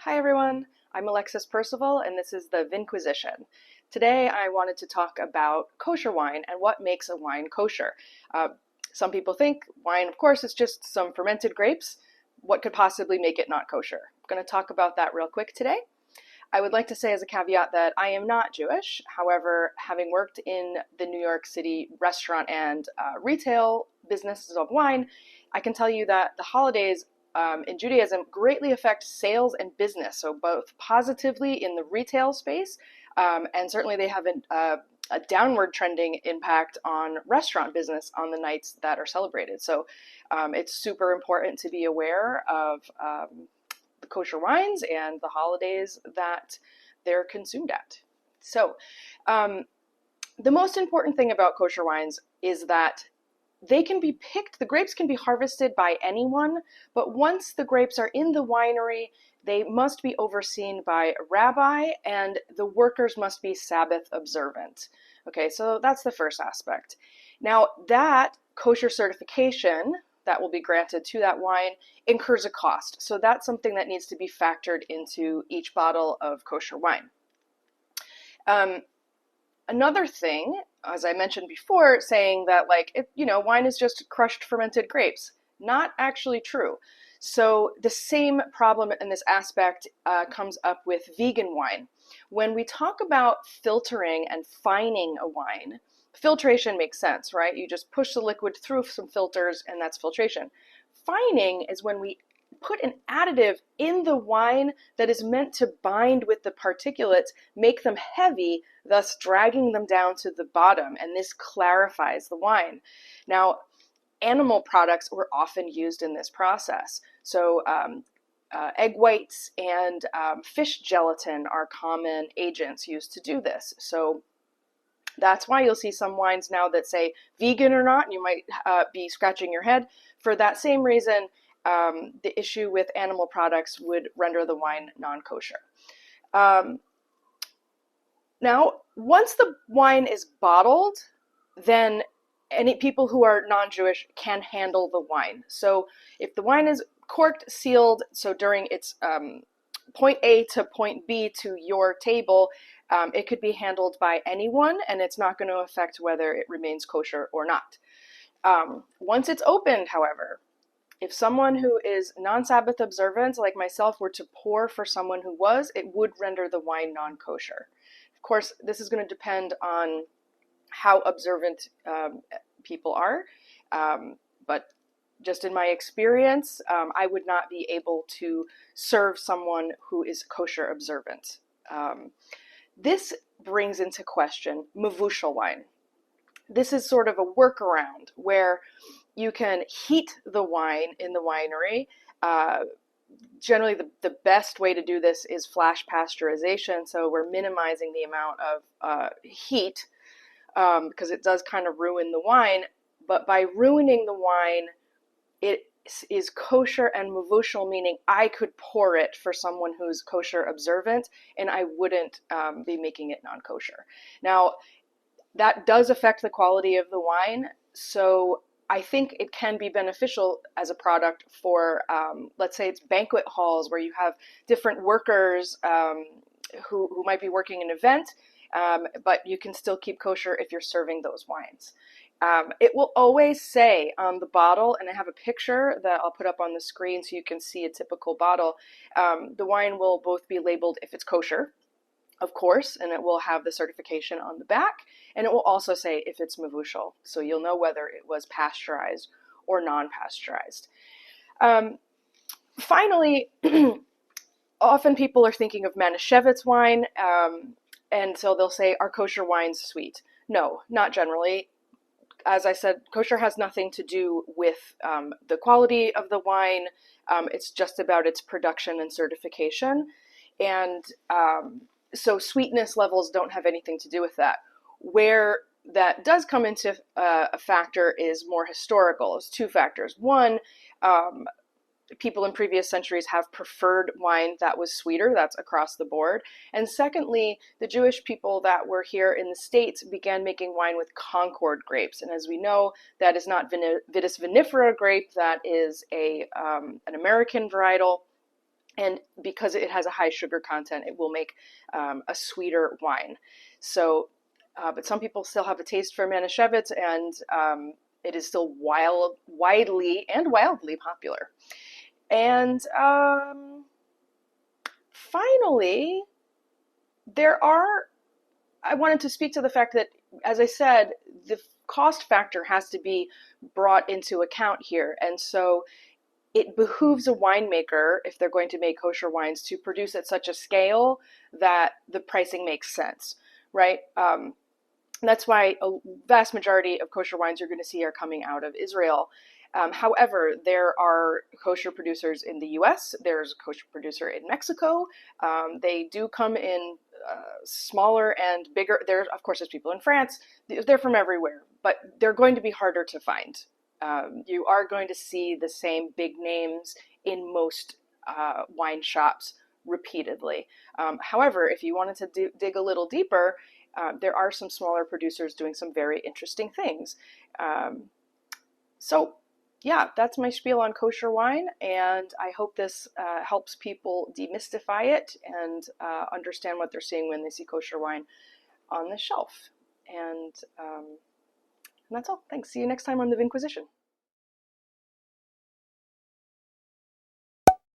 Hi everyone, I'm Alexis Percival and this is the Vinquisition. Today I wanted to talk about kosher wine and what makes a wine kosher. Some people think wine, of course, is just some fermented grapes. What could possibly make it not kosher? I'm going to talk about that real quick today. I would like to say as a caveat that I am not Jewish. However, having worked in the New York City restaurant and retail businesses of wine, I can tell you that the holidays in Judaism greatly affect sales and business. So both positively in the retail space, and certainly they have a downward trending impact on restaurant business on the nights that are celebrated. So it's super important to be aware of the kosher wines and the holidays that they're consumed at. So the most important thing about kosher wines is that they can be picked, the grapes can be harvested by anyone, but once the grapes are in the winery, they must be overseen by a rabbi and the workers must be Sabbath observant. Okay, so that's the first aspect. Now that kosher certification that will be granted to that wine incurs a cost. So that's something that needs to be factored into each bottle of kosher wine. Another thing, as I mentioned before, saying that wine is just crushed fermented grapes. Not actually true. So the same problem in this aspect comes up with vegan wine. When we talk about filtering and fining a wine, filtration makes sense, right? You just push the liquid through some filters and that's filtration. Fining is when we put an additive in the wine that is meant to bind with the particulates, make them heavy, thus dragging them down to the bottom, and this clarifies the wine. Now, animal products were often used in this process. So egg whites and fish gelatin are common agents used to do this. So that's why you'll see some wines now that say vegan or not, and you might be scratching your head. For that same reason, the issue with animal products would render the wine non-kosher. Now, once the wine is bottled, then any people who are non-Jewish can handle the wine. So if the wine is corked, sealed, so during its point A to point B to your table, it could be handled by anyone, and it's not going to affect whether it remains kosher or not. Once it's opened, however, if someone who is non-Sabbath observant, like myself, were to pour for someone who was, it would render the wine non-kosher. Of course, this is going to depend on how observant people are, but just in my experience, I would not be able to serve someone who is kosher observant. This brings into question mavushal wine. This is sort of a workaround where you can heat the wine in the winery. Generally, the best way to do this is flash pasteurization, so we're minimizing the amount of heat because it does kind of ruin the wine. But by ruining the wine, it is kosher and mavushal, meaning I could pour it for someone who's kosher observant, and I wouldn't be making it non-kosher. Now, that does affect the quality of the wine, so I think it can be beneficial as a product for, let's say it's banquet halls where you have different workers who might be working an event, but you can still keep kosher if you're serving those wines. It will always say on the bottle, and I have a picture that I'll put up on the screen so you can see a typical bottle. The wine will both be labeled if it's kosher, of course, and it will have the certification on the back, and it will also say if it's mavushal, so you'll know whether it was pasteurized or non-pasteurized. Finally, often people are thinking of Manischewitz wine, and so they'll say, are kosher wines sweet? No, not generally. As I said, kosher has nothing to do with the quality of the wine. It's just about its production and certification. And so sweetness levels don't have anything to do with that. Where that does come into a factor is more historical. It's two factors. One, people in previous centuries have preferred wine that was sweeter. That's across the board. And secondly, the Jewish people that were here in the States began making wine with Concord grapes. And as we know, that is not Vitis vinifera grape. That is an American varietal. And because it has a high sugar content, it will make a sweeter wine. So, but some people still have a taste for Manischewitz, and it is still widely and wildly popular. And finally, there are, I wanted to speak to the fact that, as I said, the cost factor has to be brought into account here. And so it behooves a winemaker, if they're going to make kosher wines, to produce at such a scale that the pricing makes sense, right? That's why a vast majority of kosher wines you're going to see are coming out of Israel. However, there are kosher producers in the US, there's a kosher producer in Mexico. They do come in smaller and bigger. There, of course, there's people in France. They're from everywhere, but they're going to be harder to find. You are going to see the same big names in most wine shops repeatedly. However, if you wanted to dig a little deeper, there are some smaller producers doing some very interesting things. So, yeah, that's my spiel on kosher wine, and I hope this helps people demystify it and understand what they're seeing when they see kosher wine on the shelf. And that's all. Thanks. See you next time on the Vinquisition.